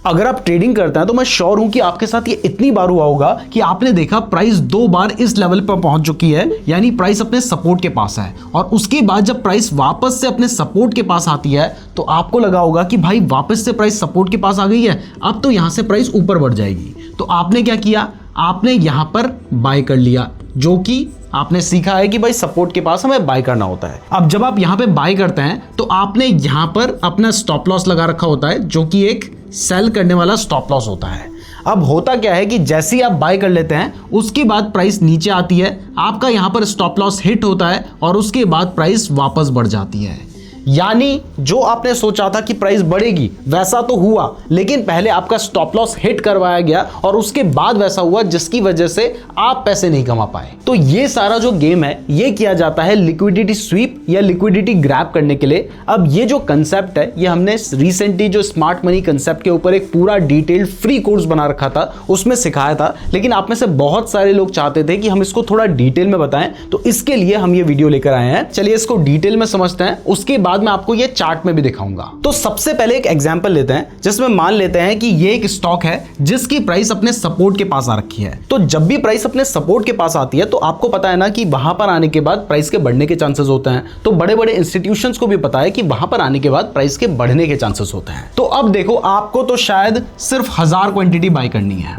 अगर आप ट्रेडिंग करते हैं तो मैं श्योर हूं कि आपके साथ ये इतनी बार हुआ होगा कि आपने देखा प्राइस 2 बार इस लेवल पर पहुंच चुकी है, यानी प्राइस अपने सपोर्ट के पास है, और उसके बाद जब प्राइस वापस से अपने सपोर्ट के पास आती है तो आपको लगा होगा कि भाई वापस से प्राइस सपोर्ट के पास आ गई है, अब तो यहां से प्राइस ऊपर बढ़ जाएगी। तो आपने क्या किया, आपने यहां पर बाय कर लिया, जो कि आपने सीखा है कि भाई सपोर्ट के पास हमें बाय करना होता है। अब जब आप यहां पे बाय करते हैं तो आपने यहां पर अपना स्टॉप लॉस लगा रखा होता है, जो कि एक सेल करने वाला स्टॉप लॉस होता है। अब होता क्या है कि जैसे ही आप बाय कर लेते हैं उसके बाद प्राइस नीचे आती है, आपका यहां पर स्टॉप लॉस हिट होता है और उसके बाद प्राइस वापस बढ़ जाती है। यानी जो आपने सोचा था कि प्राइस बढ़ेगी वैसा तो हुआ, लेकिन पहले आपका स्टॉप लॉस हिट करवाया गया और उसके बाद वैसा हुआ जिसकी वजह से आप पैसे नहीं कमा पाए। तो ये सारा जो गेम है ये किया जाता है लिक्विडिटी स्वीप या लिक्विडिटी ग्रैब करने के लिए। अब ये जो कंसेप्ट है ये हमने रिसेंटली जो स्मार्ट मनी कंसेप्ट के ऊपर एक पूरा डिटेल्ड फ्री कोर्स बना रखा था, उसमें सिखाया था, लेकिन आप में से बहुत सारे लोग चाहते थे कि हम इसको थोड़ा डिटेल में बताएं, तो इसके लिए हम ये वीडियो लेकर आए हैं। चलिए इसको डिटेल में समझते हैं, उसके बाद मैं आपको ये चार्ट में भी दिखाऊंगा। तो सबसे पहले एक एग्जांपल लेते हैं जिसमें मान लेते हैं कि ये एक स्टॉक है जिसकी प्राइस अपने सपोर्ट के पास आ रखी है। तो जब भी प्राइस अपने सपोर्ट के पास आती है तो आपको पता है ना कि वहां पर आने के बाद प्राइस के बढ़ने के चांसेस होते हैं। तो बड़े बड़े इंस्टीट्यूशंस को भी पता है कि वहां पर आने के बाद प्राइस के बढ़ने के चांसेस होते हैं। तो अब देखो, आपको तो शायद सिर्फ 1000 क्वांटिटी बाय करनी है,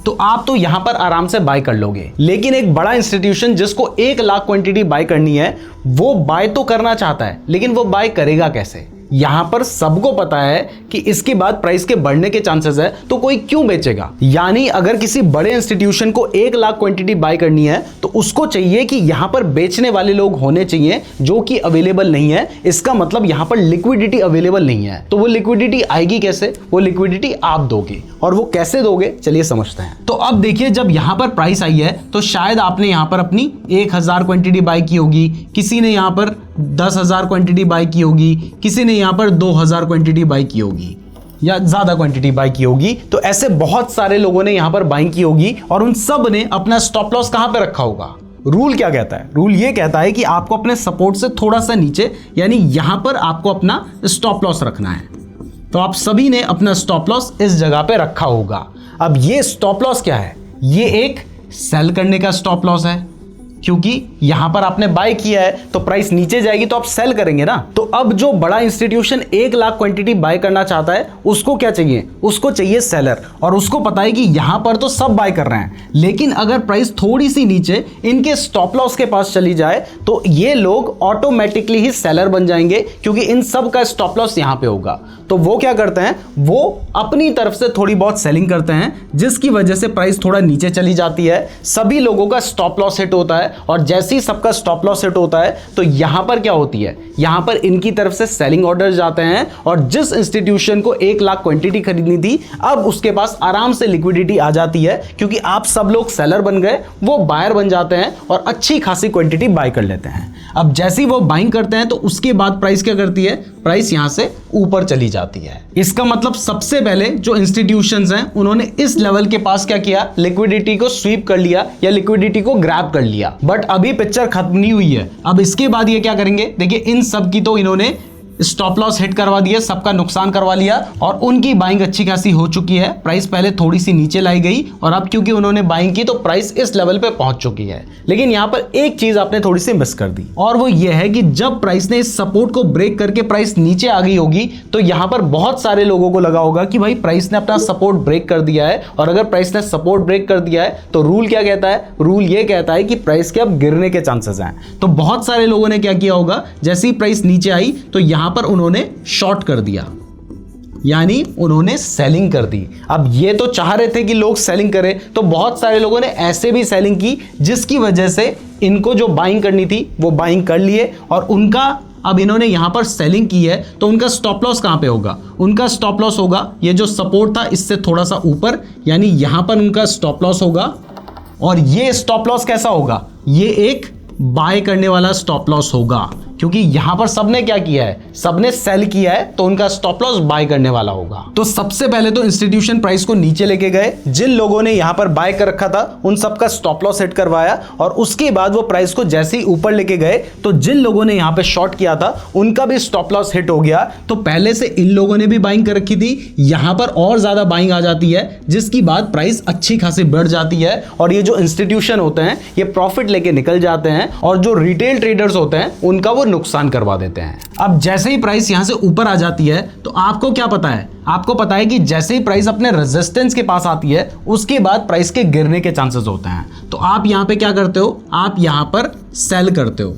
तो आप तो यहां पर आराम से बाय कर लोगे, लेकिन एक बड़ा इंस्टीट्यूशन जिसको 1 लाख क्वांटिटी बाय करनी है वो बाय तो करना चाहता है, लेकिन वो बाय करेगा कैसे? यहां पर सबको पता है कि इसके बाद प्राइस के बढ़ने के चांसेस है, तो कोई क्यों बेचेगा? यानी अगर किसी बड़े इंस्टीट्यूशन को 1 लाख क्वांटिटी बाय करनी है तो उसको चाहिए कि यहां पर बेचने वाले लोग होने चाहिए जो कि अवेलेबल नहीं है। इसका मतलब यहां पर लिक्विडिटी अवेलेबल नहीं है। तो वो लिक्विडिटी आएगी कैसे? वो लिक्विडिटी आप दोगे, और वो कैसे दोगे चलिए समझते हैं। तो अब देखिए, जब यहां पर प्राइस आई है तो शायद आपने यहां पर अपनी 1000 क्वांटिटी बाय की होगी, किसी ने यहां पर 10,000 क्वांटिटी बाय की होगी, किसी ने यहां पर 2000 क्वांटिटी बाय की होगी या ज्यादा क्वांटिटी बाय की होगी। तो ऐसे बहुत सारे लोगों ने यहां पर बाइंग की होगी और उन सब ने अपना स्टॉप लॉस कहां पे रखा होगा? रूल क्या कहता है? रूल ये कहता है कि आपको अपने सपोर्ट से थोड़ा सा नीचे, यानी यहां पर आपको अपना स्टॉप लॉस रखना है। तो आप सभी ने अपना स्टॉप लॉस इस जगह पे रखा होगा। अब ये स्टॉप लॉस क्या है? ये एक सेल करने का स्टॉप लॉस है, क्योंकि यहां पर आपने बाय किया है तो प्राइस नीचे जाएगी तो आप सेल करेंगे ना। तो अब जो बड़ा इंस्टीट्यूशन 1 लाख क्वांटिटी बाय करना चाहता है उसको क्या चाहिए? उसको चाहिए सेलर, और उसको पता है कि यहां पर तो सब बाय कर रहे हैं, लेकिन अगर प्राइस थोड़ी सी नीचे इनके स्टॉप लॉस के पास चली जाए तो ये लोग ऑटोमेटिकली ही सेलर बन जाएंगे, क्योंकि इन सब का स्टॉप लॉस यहां पे होगा। तो वो क्या करते हैं? वो अपनी तरफ से थोड़ी बहुत सेलिंग करते हैं, जिसकी वजह से प्राइस थोड़ा नीचे चली जाती है, सभी लोगों का स्टॉप लॉस हिट होता है, और जैसे ही सबका स्टॉप लॉस हिट होता है तो यहां पर क्या होती है? यहां पर इनकी तरफ से सेलिंग ऑर्डर जाते हैं, और जिस इंस्टीट्यूशन को 1 लाख क्वांटिटी खरीदनी थी अब उसके पास आराम से लिक्विडिटी आ जाती है, क्योंकि आप सब लोग सेलर बन गए, वो बायर बन जाते हैं और अच्छी खासी क्वांटिटी बाय कर लेते हैं। अब जैसे ही वो बाइंग करते हैं तो उसके बाद प्राइस क्या करती है? प्राइस यहां से ऊपर चली जाती है। इसका मतलब सबसे पहले जो इंस्टीट्यूशंस हैं उन्होंने इस लेवल के पास क्या किया? लिक्विडिटी को स्वीप कर लिया या लिक्विडिटी को ग्रैब कर लिया। बट अभी पिक्चर खत्म नहीं हुई है। अब इसके बाद ये क्या करेंगे? देखिए, इन सब की तो इन्होंने स्टॉप लॉस हिट करवा दिया, सबका नुकसान करवा लिया, और उनकी बाइंग अच्छी खासी हो चुकी है। प्राइस पहले थोड़ी सी नीचे लाई गई और अब क्योंकि उन्होंने बाइंग की तो प्राइस इस लेवल पे पहुंच चुकी है। लेकिन यहां पर एक चीज आपने थोड़ी सी मिस कर दी, और वो ये है कि जब प्राइस ने इस सपोर्ट को ब्रेक करके प्राइस नीचे आ गई होगी तो यहां पर बहुत सारे लोगों को लगा होगा कि भाई प्राइस ने अपना सपोर्ट ब्रेक कर दिया है, और अगर प्राइस ने सपोर्ट ब्रेक कर दिया है तो रूल क्या कहता है? रूल ये कहता है कि प्राइस के अब गिरने के चांसेस हैं। तो बहुत सारे लोगों ने क्या किया होगा? जैसे ही प्राइस नीचे आई तो यहां पर उन्होंने शॉर्ट कर दिया, यानी उन्होंने सेलिंग कर दी। अब ये तो चाह रहे थे कि लोग सेलिंग करें, तो बहुत सारे लोगों ने ऐसे भी सेलिंग की, जिसकी वजह से इनको जो बाइंग करनी थी वो बाइंग कर लिए, और उनका अब इन्होंने यहां पर सेलिंग की है तो उनका स्टॉप लॉस कहां पे होगा? उनका स्टॉप लॉस होगा ये जो सपोर्ट था इससे थोड़ा सा ऊपर, यानी यहां पर उनका स्टॉप लॉस होगा। और ये स्टॉप लॉस कैसा होगा? ये एक बाय करने वाला स्टॉप लॉस होगा, क्योंकि यहां पर सबने क्या किया है, सबने सेल किया है, तो उनका स्टॉप लॉस बाय करने वाला होगा। तो सबसे पहले तो इंस्टीट्यूशन प्राइस को नीचे लेके गए, जिन लोगों ने यहां पर बाय कर रखा था उन सबका स्टॉप लॉस सेट करवाया, और उसके बाद वो प्राइस को जैसे ही ऊपर लेके गए तो जिन लोगों ने यहां पे शॉर्ट किया था उनका भी स्टॉप लॉस हिट हो गया। तो पहले से इन लोगों ने भी बाइंग कर रखी थी, यहां पर और ज्यादा बाइंग आ जाती है, जिसकी बाद प्राइस अच्छी खासी बढ़ जाती है, और ये जो इंस्टीट्यूशन होते हैं ये प्रॉफिट लेके निकल जाते हैं, और जो रिटेल ट्रेडर्स होते हैं उनका वो नुकसान करवा देते हैं। अब जैसे ही प्राइस यहां से ऊपर आ जाती है तो आपको क्या पता है, आपको पता है कि जैसे ही प्राइस अपने रेजिस्टेंस के पास आती है उसके बाद प्राइस के गिरने के चांसेस होते हैं। तो आप यहां पे क्या करते हो, आप यहां पर सेल करते हो।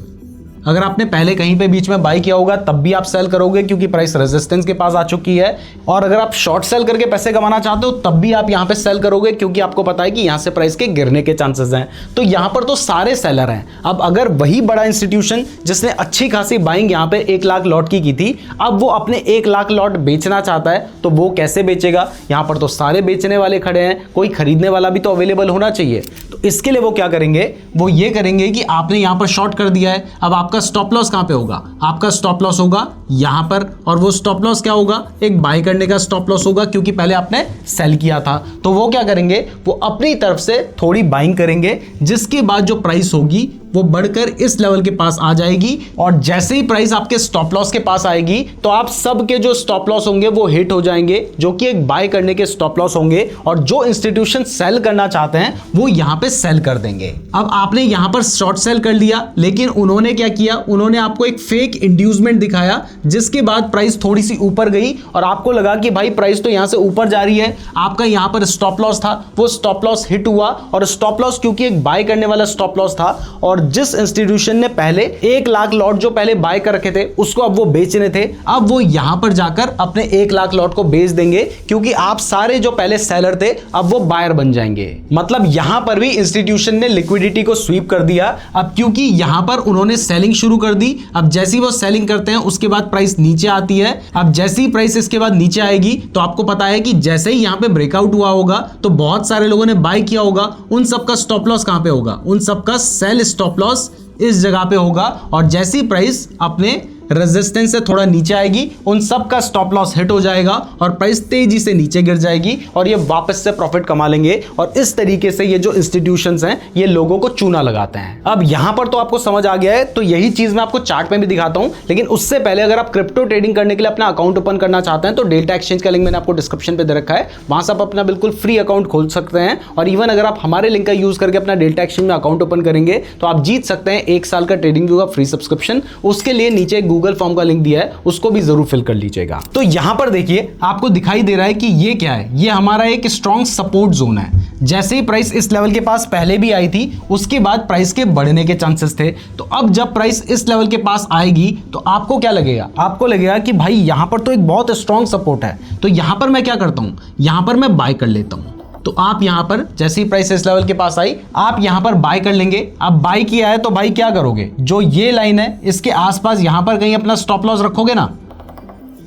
अगर आपने पहले कहीं पे बीच में बाई किया होगा तब भी आप सेल करोगे क्योंकि प्राइस रेजिस्टेंस के पास आ चुकी है, और अगर आप शॉर्ट सेल करके पैसे कमाना चाहते हो तब भी आप यहां पे सेल करोगे क्योंकि आपको पता है कि यहां से प्राइस के गिरने के चांसेस हैं। तो यहां पर तो सारे सेलर हैं। अब अगर वही बड़ा इंस्टीट्यूशन जिसने अच्छी खासी बाइंग यहां पे 1 लाख लॉट की थी, अब वो अपने 1 लाख लॉट बेचना चाहता है तो वो कैसे बेचेगा? यहां पर तो सारे बेचने वाले खड़े हैं, कोई खरीदने वाला भी तो अवेलेबल होना चाहिए। तो इसके लिए वो क्या करेंगे, वो ये करेंगे कि आपने यहां पर शॉर्ट कर दिया है, अब आपका स्टॉप लॉस कहां पे होगा, आपका स्टॉप लॉस होगा यहां पर, और वो स्टॉप लॉस क्या होगा, एक बाय करने का स्टॉप लॉस होगा क्योंकि पहले आपने सेल किया था। तो वो क्या करेंगे, वो अपनी तरफ से थोड़ी बाइंग करेंगे, जिसके बाद जो प्राइस होगी वो बढ़कर इस लेवल के पास आ जाएगी, और जैसे ही प्राइस आपके स्टॉप लॉस के पास आएगी तो आप सबके जो स्टॉप लॉस होंगे वो हिट हो जाएंगे, जो कि एक बाय करने के स्टॉप लॉस होंगे, और जो इंस्टीट्यूशन सेल करना चाहते हैं वो यहां पे सेल कर देंगे। अब आपने यहां पर शॉर्ट सेल कर लिया, लेकिन उन्होंने क्या किया, उन्होंने आपको एक फेक इंड्यूसमेंट दिखाया, जिसके बाद प्राइस थोड़ी सी ऊपर गई और आपको लगा कि भाई प्राइस तो यहां से ऊपर जा रही है, आपका यहां पर स्टॉप लॉस था, वो स्टॉप लॉस हिट हुआ, और स्टॉप लॉस क्योंकि एक बाय करने वाला स्टॉप लॉस था, और जिस इंस्टीट्यूशन ने पहले 1 लाख लॉट जो पहले बाय कर रखे थे उसको अब वो बेचने थे, अब वो यहां पर जाकर अपने 1 लाख लॉट को बेच देंगे, क्योंकि आप सारे जो पहले सेलर थे अब वो बायर बन जाएंगे। मतलब यहां पर भी इंस्टीट्यूशन ने लिक्विडिटी को स्वीप कर दिया। अब क्योंकि यहां पर उन्होंने सेलिंग शुरू कर दी, अब जैसी वो सेलिंग करते हैं उसके बाद प्राइस नीचे आती है। अब जैसी ही प्राइस इसके बाद नीचे आएगी तो आपको पता है कि जैसे ही यहां पे ब्रेकआउट हुआ होगा तो बहुत सारे लोगों ने बाय किया होगा, उन सबका स्टॉप लॉस कहां पे होगा, उन सबका सेल स्टॉप लॉस इस जगह पे होगा, और जैसी प्राइस अपने रेजिस्टेंस से थोड़ा नीचे आएगी उन सब का स्टॉप लॉस हिट हो जाएगा और प्राइस तेजी से नीचे गिर जाएगी, और ये वापस से प्रॉफिट कमा लेंगे। और इस तरीके से ये जो इंस्टीट्यूशंस हैं ये लोगों को चूना लगाते हैं। अब यहां पर तो आपको समझ आ गया है, तो यही चीज मैं आपको चार्ट में भी दिखाता हूं, लेकिन उससे पहले अगर आप क्रिप्टो ट्रेडिंग करने के लिए अपना अकाउंट ओपन करना चाहते हैं तो डेल्टा एक्सचेंज का लिंक मैंने आपको डिस्क्रिप्शन पे दे रखा है, वहां से आप अपना बिल्कुल फ्री अकाउंट खोल सकते हैं। और इवन अगर आप हमारे लिंक का यूज करके अपना डेल्टा एक्सचेंज में अकाउंट ओपन करेंगे तो आप जीत सकते हैं 1 साल का ट्रेडिंग व्यू का फ्री सब्सक्रिप्शन। उसके लिए नीचे गूगल फॉर्म का लिंक दिया है, उसको भी जरूर फिल कर लीजिएगा। तो यहां पर देखिए आपको दिखाई दे रहा है कि ये क्या है, ये हमारा एक स्ट्रॉन्ग सपोर्ट जोन है। जैसे ही प्राइस इस लेवल के पास पहले भी आई थी उसके बाद प्राइस के बढ़ने के चांसेस थे। तो अब जब प्राइस इस लेवल के पास आएगी तो आपको क्या लगेगा, आपको लगेगा कि भाई यहां पर तो एक बहुत स्ट्रॉन्ग सपोर्ट है, तो यहां पर मैं क्या करता हूं, यहां पर मैं बाय कर लेता हूं। तो आप यहां पर जैसे ही प्राइस इस लेवल के पास आई आप यहां पर बाय कर लेंगे। अब बाय किया है तो भाई क्या करोगे, जो ये लाइन है इसके आसपास यहां पर कहीं अपना स्टॉप लॉस रखोगे ना,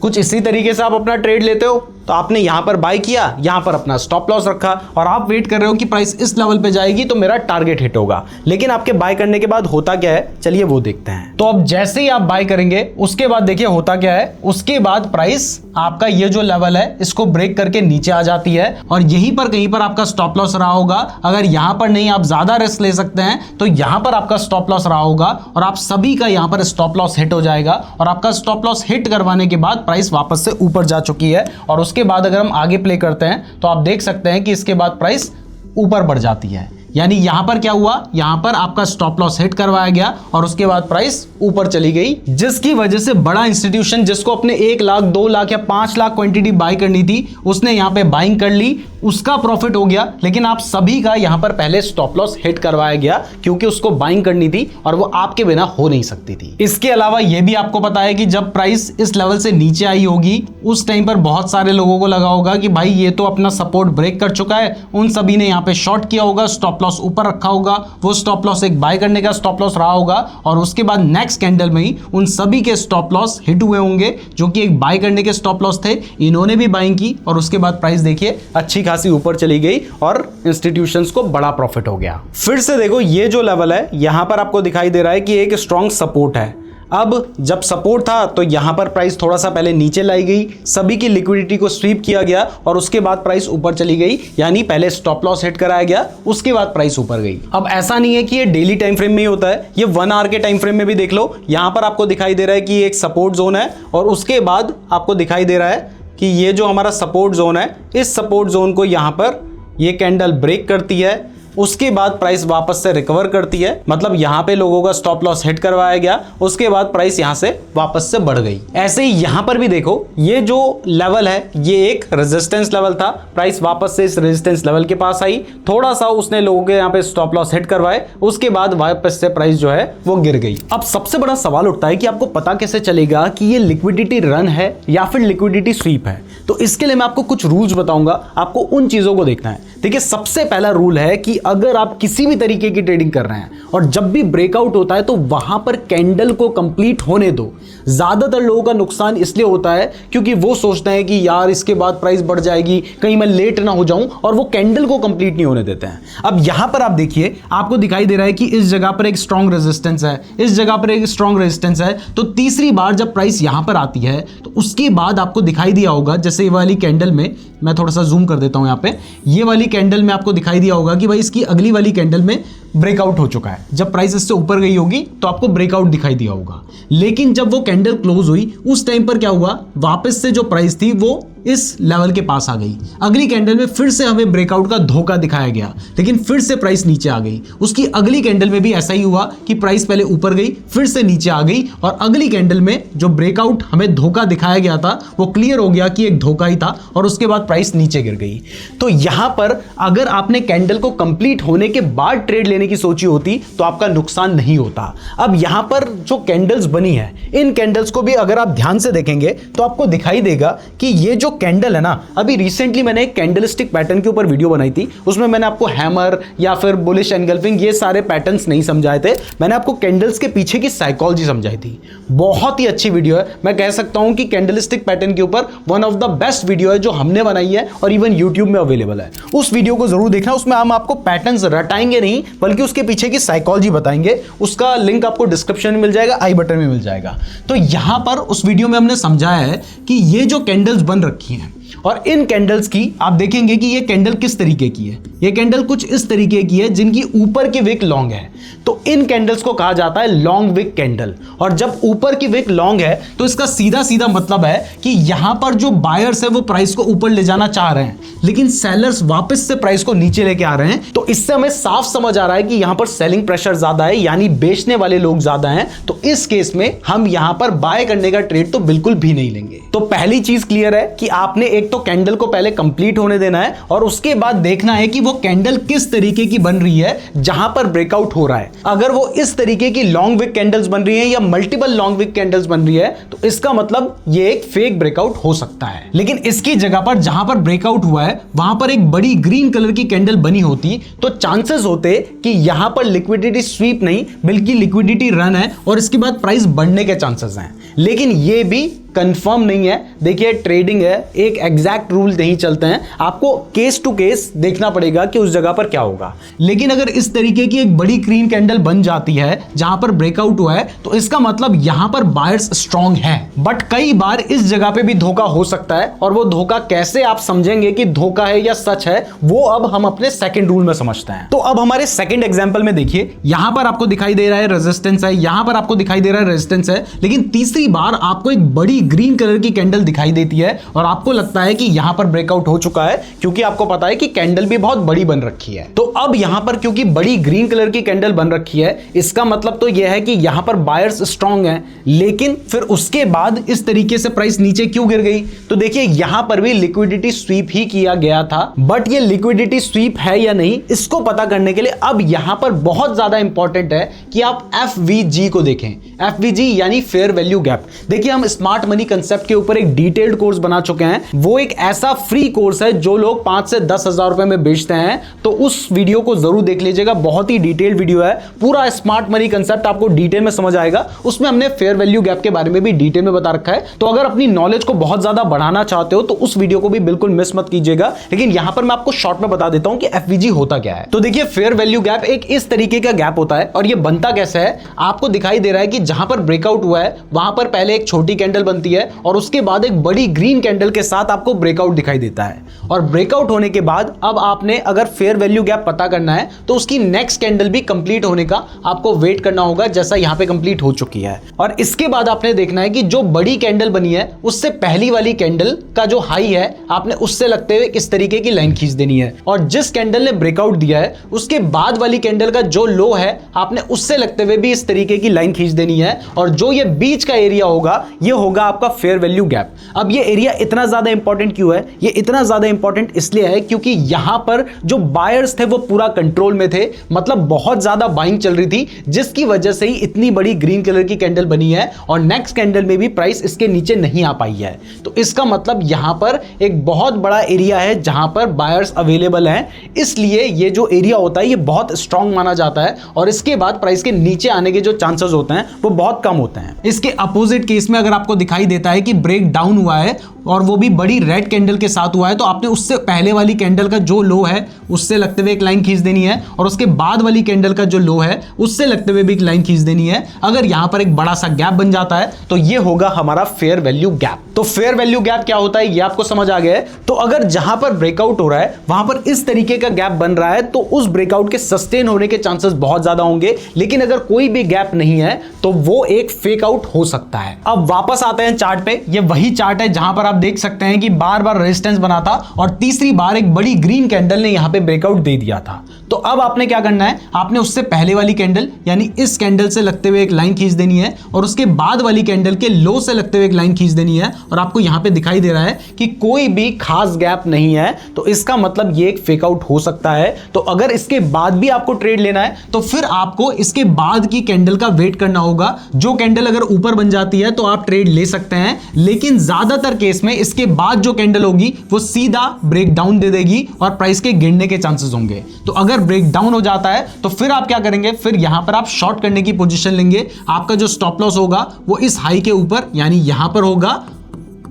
कुछ इसी तरीके से आप अपना ट्रेड लेते हो। तो आपने यहां पर बाय किया, यहां पर अपना स्टॉप लॉस रखा और आप वेट कर रहे हो कि प्राइस इस लेवल पे जाएगी तो मेरा टारगेट हिट होगा। लेकिन आपके बाय करने के बाद होता क्या है, चलिए वो देखते हैं। तो अब जैसे ही आप बाय करेंगे उसके बाद देखिए होता क्या है, उसके बाद प्राइस आपका ये जो लेवल है इसको ब्रेक करके नीचे आ जाती है और यहीं पर कहीं पर आपका स्टॉप लॉस रहा होगा। अगर यहां पर नहीं आप ज्यादा रिस्क ले सकते हैं तो यहां पर आपका स्टॉप लॉस रहा होगा और आप सभी का यहां पर स्टॉप लॉस हिट हो जाएगा और आपका स्टॉप लॉस हिट करवाने के बाद प्राइस वापस से ऊपर जा चुकी है। और उसके बाद अगर हम आगे प्ले करते हैं तो आप देख सकते हैं कि इसके बाद प्राइस ऊपर बढ़ जाती है। यानी यहां पर क्या हुआ, यहां पर आपका स्टॉप लॉस हिट करवाया गया और उसके बाद प्राइस ऊपर चली गई, जिसकी वजह से बड़ा इंस्टीट्यूशन जिसको अपने 1 लाख 2 लाख या 5 लाख क्वांटिटी बाय करनी थी उसने यहां पे बाइंग कर ली, उसका प्रॉफिट हो गया। लेकिन आप सभी का यहां पर पहले स्टॉप लॉस हिट करवाया गया क्योंकि उसको बाइंग करनी थी और वो आपके बिना हो नहीं सकती थी। इसके अलावा यह भी आपको पता है कि जब प्राइस इस लेवल से नीचे आई होगी उस टाइम पर बहुत सारे लोगों को लगा होगा कि भाई ये तो अपना सपोर्ट ब्रेक कर चुका है, उन सभी ने यहां पे शॉर्ट किया होगा, स्टॉप लॉस ऊपर रखा होगा, वो स्टॉप लॉस एक बाय करने का स्टॉप लॉस रहा होगा और उसके बाद नेक्स्ट कैंडल में ही उन सभी के स्टॉप लॉस हिट हुए होंगे जो कि एक बाय करने के स्टॉप लॉस थे। इन्होंने भी बाइंग की और उसके बाद प्राइस देखिए अच्छी खासी ऊपर चली गई और इंस्टीट्यूशंस को बड़ा प्रॉफिट हो गया। फिर से देखो ये जो लेवल है यहां पर आपको दिखाई दे रहा है कि एक स्ट्रॉन्ग सपोर्ट है। अब जब सपोर्ट था तो यहां पर प्राइस थोड़ा सा पहले नीचे लाई गई, सभी की लिक्विडिटी को स्वीप किया गया और उसके बाद प्राइस ऊपर चली गई, यानी पहले स्टॉप लॉस हिट कराया गया, उसके बाद प्राइस ऊपर गई। अब ऐसा नहीं है कि ये डेली टाइम फ्रेम में ही होता है, ये 1 आवर के टाइम फ्रेम में भी देख लो। यहां पर आपको दिखाई दे रहा है कि एक सपोर्ट जोन है और उसके बाद आपको दिखाई दे रहा है कि ये जो हमारा सपोर्ट जोन है, इस सपोर्ट जोन को यहां पर ये कैंडल ब्रेक करती है, उसके बाद प्राइस वापस से रिकवर करती है, मतलब यहां पे लोगों का स्टॉप लॉस हिट करवाया गया, उसके बाद प्राइस यहां से वापस से बढ़ गई। ऐसे ही यहां पर भी देखो, ये जो लेवल है ये एक रेजिस्टेंस लेवल था, प्राइस वापस से इस रेजिस्टेंस लेवल के पास आई, थोड़ा सा उसने लोगों के यहां पे स्टॉप लॉस हिट करवाए, उसके बाद वापस से प्राइस जो है वो गिर गई। अब सबसे बड़ा सवाल उठता है कि आपको पता कैसे चलेगा कि ये लिक्विडिटी रन है या फिर लिक्विडिटी स्वीप है। तो इसके लिए मैं आपको कुछ रूल्स बताऊंगा, आपको उन चीजों को देखना है। देखिए, सबसे पहला रूल है कि अगर आप किसी भी तरीके की ट्रेडिंग कर रहे हैं और जब भी ब्रेकआउट होता है तो वहां पर कैंडल को कंप्लीट होने दो। ज्यादातर लोगों का नुकसान इसलिए होता है क्योंकि वो सोचते हैं कि यार इसके बाद प्राइस बढ़ जाएगी, कहीं मैं लेट ना हो जाऊं, और वो कैंडल को कंप्लीट नहीं होने देते हैं। अब यहां पर आप देखिए, आपको दिखाई दे रहा है कि इस जगह पर एक स्ट्रॉन्ग रेजिस्टेंस है, इस जगह पर एक स्ट्रॉन्ग रेजिस्टेंस है। तो तीसरी बार जब प्राइस यहां पर आती है तो उसके बाद आपको दिखाई दिया होगा, जैसे ये वाली कैंडल में, मैं थोड़ा सा जूम कर देता हूं, यहां पे ये वाली कैंडल में आपको दिखाई दिया होगा कि भाई इसकी अगली वाली कैंडल में ब्रेकआउट हो चुका है। जब प्राइस इससे ऊपर गई होगी तो आपको ब्रेकआउट दिखाई दिया होगा, लेकिन जब वो कैंडल क्लोज हुई उस टाइम पर क्या हुआ, वापस से जो प्राइस थी वो इस लेवल के पास आ गई। अगली कैंडल में फिर से हमें ब्रेकआउट का धोखा दिखाया गया, लेकिन फिर से प्राइस नीचे आ गई। उसकी अगली कैंडल में भी ऐसा ही हुआ कि प्राइस पहले ऊपर गई, फिर से नीचे आ गई, और अगली कैंडल में जो ब्रेकआउट हमें धोखा दिखाया गया था वो क्लियर हो गया कि एक धोखा ही था, और उसके बाद प्राइस नीचे गिर गई। तो यहां पर अगर आपने कैंडल को कंप्लीट होने के बाद ट्रेड लेने की सोची होती तो आपका नुकसान नहीं होता। अब यहां पर जो कैंडल्स बनी है, इन कैंडल्स को भी अगर आप ध्यान से देखेंगे तो आपको दिखाई देगा कि ये जो कैंडल है ना, अभी रिसेंटली मैंने एक कैंडलस्टिक पैटर्न के ऊपर वीडियो बनाई थी, उसमें मैंने आपको हैमर या फिर बुलिश एनगल्फिंग ये सारे पैटर्न्स नहीं समझाए थे, मैंने आपको कैंडल्स के पीछे की साइकोलॉजी समझाई थी। बहुत ही अच्छी वीडियो है, मैं कह सकता हूं कि कैंडलस्टिक पैटर्न के ऊपर one of the best video है जो हमने बनाई है और इवन यूट्यूब में अवेलेबल है। उस वीडियो को जरूर देखना, उसमें हम आपको पैटर्न्स रटाएंगे नहीं बल्कि उसके पीछे की साइकोलॉजी बताएंगे। उसका लिंक आपको डिस्क्रिप्शन में मिल जाएगा, आई बटन में मिल जाएगा। तो यहां पर उस वीडियो में हमने समझाया है कि ये जो कैंडल्स बन रखी हैं और इन कैंडल्स की आप देखेंगे कि ये कैंडल किस तरीके की है। ये कैंडल कुछ इस तरीके की है जिनकी ऊपर की विक लॉन्ग है, तो इन कैंडल्स को कहा जाता है लॉन्ग विक कैंडल। और जब ऊपर की विक लॉन्ग है तो इसका सीधा सीधा मतलब है कि यहां पर जो बायर्स है वो प्राइस को ऊपर ले जाना चाह रहे हैं, लेकिन सेलर्स वापस से प्राइस को नीचे लेके आ रहे हैं। तो इससे हमें साफ समझ आ रहा है कि यहां पर सेलिंग प्रेशर ज्यादा है, यानी बेचने वाले लोग ज्यादा हैं। तो इस केस में हम यहां पर बाय करने का ट्रेड तो बिल्कुल भी नहीं लेंगे। तो पहली चीज क्लियर है कि आपने एक तो कैंडल को पहले कंप्लीट होने देना है और उसके बाद देखना है कि वो कैंडल किस तरीके की बन रही है जहां पर ब्रेकआउट हो रहा है। अगर वो इस तरीके की लॉन्ग विक कैंडल्स बन रही है या मल्टीपल लॉन्ग विक कैंडल्स बन रही है तो इसका मतलब ये एक फेक ब्रेकआउट हो सकता है। लेकिन इसकी जगह पर जहां पर ब्रेकआउट हुआ है वहां पर एक बड़ी ग्रीन कलर की कैंडल बनी होती तो चांसेस होते कि यहां पर लिक्विडिटी स्वीप नहीं बल्कि लिक्विडिटी रन है और इसके बाद प्राइस बढ़ने के चांसेस हैं। लेकिन ये भी कंफर्म नहीं है। देखिए, ट्रेडिंग है, एक एग्जैक्ट रूल नहीं चलते हैं, आपको केस टू केस देखना पड़ेगा कि उस जगह पर क्या होगा। लेकिन अगर इस तरीके की एक बड़ी ग्रीन कैंडल बन जाती है जहां पर ब्रेकआउट हुआ है तो इसका मतलब यहां पर बायर्स स्ट्रांग हैं। बट कई बार इस जगह पे भी धोखा हो सकता है और वो धोखा कैसे आप समझेंगे कि धोखा है या सच है, वो अब हम अपने सेकंड रूल में समझते हैं। तो अब हमारे सेकंड एग्जांपल में देखिए, यहां पर आपको दिखाई दे रहा है रेजिस्टेंस है, यहां पर आपको दिखाई दे रहा है रेजिस्टेंस है, लेकिन तीसरी बार आपको एक बड़ी ग्रीन कलर की कैंडल दिखाई देती है और आपको लगता है कि यहां पर ब्रेकआउट हो चुका है क्योंकि आपको पता है कि कैंडल भी बहुत बड़ी बन रखी है। तो अब यहां पर क्योंकि बड़ी ग्रीन कलर की कैंडल बन रखी है, इसका मतलब तो यह है कि यहां पर बायर्स स्ट्रांग हैं। लेकिन फिर उसके बाद इस तरीके से प्राइस नीचे क्यों गिर गई? तो देखिए, यहां पर भी लिक्विडिटी स्वीप ही किया गया था, बट ये लिक्विडिटी स्वीप है या नहीं इसको पता करने के लिए अब यहां पर बहुत ज्यादा इंपॉर्टेंट है कि आप FVG को देखें। FVG यानी फेयर वैल्यू गैप। देखिए, हम स्मार्ट मनी कंसेप्ट के ऊपर एक डिटेल्ड कोर्स बना चुके हैं। वो एक ऐसा फ्री कोर्स है जो लोग 5 से 10 हजार रुपए में बेचते हैं, तो उस वीडियो वीडियो को जरूर देख लीजिएगा, बहुत ही डिटेल्ड वीडियो है, पूरा स्मार्ट मनी कंसेप्ट आपको डिटेल में समझ आएगा। उसमें हमने फेयर वैल्यू गैप के बारे में भी डिटेल में बता रखा है। तो अगर अपनी नॉलेज को बहुत ज्यादा बढ़ाना चाहते हो तो उस वीडियो को भी बिल्कुल मिस मत कीजिएगा। लेकिन यहां पर मैं आपको शॉर्ट में बता देता हूं कि एफवीजी होता क्या है। तो देखिए, फेयर वैल्यू गैप एक इस तरीके का गैप होता है और ये बनता कैसे है, आपको दिखाई दे रहा है कि जहां पर ब्रेकआउट हुआ है वहां पर पहले एक छोटी कैंडल बनती है और उसके बाद एक बड़ी ग्रीन कैंडल के साथ आपको ब्रेकआउट दिखाई देता है। और ब्रेकआउट होने के बाद अब आपने अगर फेयर वैल्यू गैप पता करना है तो उसकी नेक्स्ट कैंडल भी कंप्लीट होने का आपको वेट करना होगा, जैसा यहां पे कंप्लीट हो चुकी है। और इसके बाद आपने देखना है कि जो बड़ी कैंडल बनी है उससे पहली वाली कैंडल का जो हाई है आपने उससे लगते हुए इस तरीके की लाइन खींच देनी है। और जिस कैंडल ने ब्रेकआउट दिया है उसके बाद वाली कैंडल का जो लो है आपने उससे लगते हुए भी इस तरीके की लाइन खींच देनी है। और जो ये बीच का एरिया होगा ये होगा आपका फेयर वैल्यू गैप। अब ये एरिया इतना ज्यादा इंपॉर्टेंट क्यों है? ये इतना ज्यादा इंपॉर्टेंट इसलिए है क्योंकि यहां पर जो बायर्स थे वो पूरा कंट्रोल में थे, मतलब बहुत ज्यादा बाइंग चल रही थी, जिसकी वजह से ही इतनी बड़ी ग्रीन कलर की कैंडल बनी है और नेक्स्ट कैंडल में भी प्राइस इसके नीचे नहीं आ पाई है। तो इसका मतलब यहां पर एक बहुत बड़ा एरिया है जहां पर बायर्स अवेलेबल हैं, इसलिए ये जो एरिया होता है ये बहुत स्ट्रांग माना जाता है और इसके बाद प्राइस के नीचे आने के जो चांसेस होते हैं वो बहुत कम होते हैं। इसके अपोजिट केस में अगर आपको दिखाई देता है कि ब्रेक डाउन हुआ है और वो भी बड़ी रेड कैंडल के साथ हुआ है, तो आपने उससे पहले वाली कैंडल का जो लो है उससे लगते हुए एक लाइन खींच देनी है और उसके बाद वाली कैंडल का जो लो है उससे लगते हुए भी एक लाइन खींच देनी है। अगर यहां पर एक बड़ा सा गैप बन जाता है तो ये होगा हमारा फेयर वैल्यू गैप। तो फेयर वैल्यू गैप क्या होता है ये आपको समझ आ गया है। तो अगर जहां पर ब्रेकआउट हो रहा है वहां पर इस तरीके का गैप बन रहा है तो उस ब्रेकआउट के सस्टेन होने के चांसेस बहुत ज्यादा होंगे। लेकिन अगर कोई भी गैप नहीं है तो वो एक फेक आउट हो सकता है। अब वापस आते हैं चार्ट पे। ये वही चार्ट है जहां पर आप देख सकते हैं कि बार बार रेजिस्टेंस बना था और तीसरी बार एक बड़ी ग्रीन कैंडल ने यहां पे ब्रेकआउट दे दिया था। तो अब आपने क्या करना है, आपने उससे पहले वाली कैंडल यानी इस कैंडल से लगते हुए एक लाइन खींच देनी है और उसके बाद वाली कैंडल के लो से लगते हुए एक लाइन खींच देनी है। और आपको यहां पे दिखाई दे रहा है कि कोई भी खास गैप नहीं है, तो इसका मतलब ये एक फेक आउट हो सकता है। तो अगर इसके बाद भी आपको ट्रेड लेना है तो फिर आपको इसके बाद की कैंडल का वेट करना होगा। जो कैंडल अगर ऊपर बन जाती है तो आप ट्रेड ले सकते हैं, लेकिन ज्यादातर केस में इसके बाद जो कैंडल होगी वो सीधा ब्रेक डाउन दे देगी और प्राइस के गिरने के चांसेस होंगे। तो अगर ब्रेक डाउन हो जाता है तो फिर आप क्या करेंगे, फिर यहां पर आप शॉर्ट करने की पोजीशन लेंगे। आपका जो स्टॉप लॉस होगा वो इस हाई के ऊपर यानी यहां पर होगा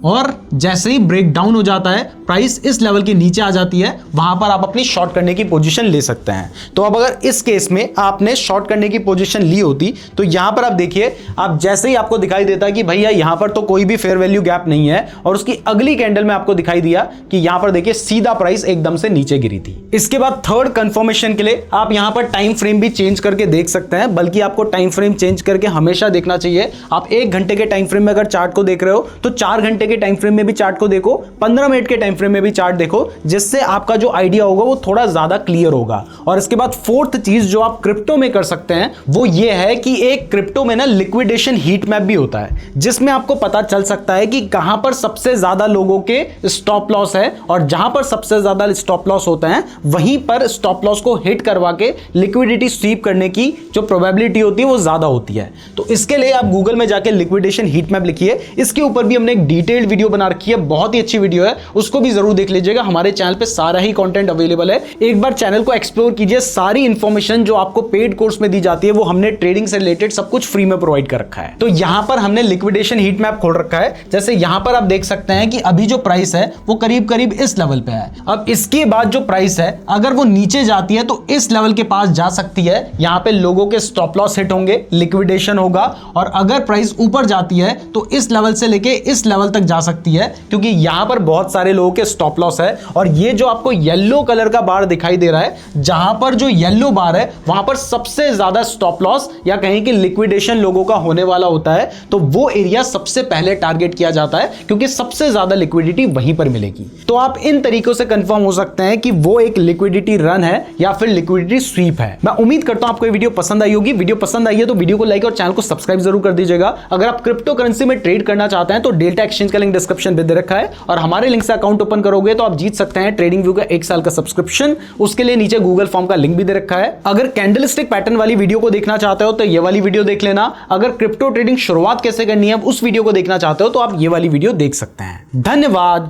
और जैसे ही ब्रेक डाउन हो जाता है प्राइस इस लेवल के नीचे आ जाती है, वहां पर आप अपनी शॉर्ट करने की पोजीशन ले सकते हैं। तो अब अगर इस केस में आपने शॉर्ट करने की पोजीशन ली होती तो यहां पर आप देखिए, आप जैसे ही आपको दिखाई देता है कि भैया यहां पर तो कोई भी फेयर वैल्यू गैप नहीं है और उसकी अगली कैंडल में आपको दिखाई दिया कि यहां पर देखिए सीधा प्राइस एकदम से नीचे गिरी थी। इसके बाद थर्ड कंफर्मेशन के लिए आप यहां पर टाइम फ्रेम भी चेंज करके देख सकते हैं, बल्कि आपको टाइम फ्रेम चेंज करके हमेशा देखना चाहिए। आप 1 घंटे के टाइम फ्रेम में अगर चार्ट को देख रहे हो तो 4 घंटे के टाइम फ्रेम में भी चार्ट को देखो, 15 मिनट के टाइम फ्रेम में भी चार्ट देखो, जिससे आपका जो आइडिया होगा वो थोड़ा ज्यादा क्लियर होगा। और इसके बाद फोर्थ चीज जो आप क्रिप्टो में कर सकते हैं वो ये है कि एक क्रिप्टो में ना लिक्विडेशन हीट मैप भी होता है, जिसमें आपको पता चल सकता है कि कहां पर सबसे ज्यादा लोगों के स्टॉप लॉस है और जहां पर सबसे ज्यादा स्टॉप लॉस होता है वहीं पर स्टॉप लॉस को हिट करवा के लिक्विडिटी स्वीप करने की जो प्रोबेबिलिटी होती है वो ज्यादा होती है। तो इसके लिए आप गूगल में जाके लिक्विडेशन हीट मैप लिखिए। इसके ऊपर भी हमने एक डिटेल्ड वीडियो बना रखी है, बहुत ही अच्छी वीडियो है, उसको भी जरूर देख लीजिएगा। हमारे चैनल पे सारा ही कंटेंट अवेलेबल है, एक बार चैनल को एक्सप्लोर कीजिए। सारी इंफॉर्मेशन जो आपको पेड कोर्स में दी जाती है वो हमने ट्रेडिंग से रिलेटेड सब कुछ फ्री में प्रोवाइड कर रखा है। तो यहां पर हमने लिक्विडेशन हीट मैप खोल रखा है। जैसे यहां पर आप देख सकते हैं कि अभी जो प्राइस है वो करीब करीब इस लेवल पे है। अब इसके बाद जो प्राइस है अगर वो नीचे जाती है तो इस लेवल के पास जा सकती है, यहां पे लोगों के स्टॉप लॉस हिट होंगे, लिक्विडेशन होगा। और अगर प्राइस ऊपर जाती है तो इस लेवल से लेके इस लेवल तक जा सकती है, क्योंकि यहां पर बहुत सारे लोगों के स्टॉप लॉस है। और ये जो आपको येलो कलर का बार दिखाई दे रहा है, जहां पर जो येलो बार है वहां पर सबसे ज्यादा स्टॉप लॉस या कहीं कि लिक्विडेशन लोगों का होने वाला होता है। तो वो एरिया सबसे पहले टारगेट किया जाता है क्योंकि सबसे ज्यादा लिक्विडिटी वहीं पर मिलेगी। तो आप इन तरीकों से कंफर्म हो सकते हैं कि वो एक लिक्विडिटी रन है या फिर लिक्विडिटी स्वीप है। मैं उम्मीद करता हूं आपको ये वीडियो पसंद आई होगी। वीडियो पसंद आई है तो वीडियो को लाइक और चैनल को सब्सक्राइब जरूर कर दीजिएगा। अगर आप क्रिप्टो करेंसी में ट्रेड करना चाहते हैं तो डेल्टा एक्सचेंज का लिंक डिस्क्रिप्शन में दे रखा है और हमारे लिंक से अकाउंट ओपन करोगे तो आप जीत सकते हैं ट्रेडिंग व्यू का 1 साल का सब्सक्रिप्शन। उसके लिए नीचे गूगल फॉर्म का लिंक भी दे रखा है। अगर कैंडलस्टिक पैटर्न वाली वीडियो को देखना चाहते हो तो ये वाली वीडियो देख लेना। अगर क्रिप्टो ट्रेडिंग शुरुआत कैसे करनी है उस वीडियो को देखना चाहते हो तो आप ये वाली वीडियो देख सकते हैं। धन्यवाद।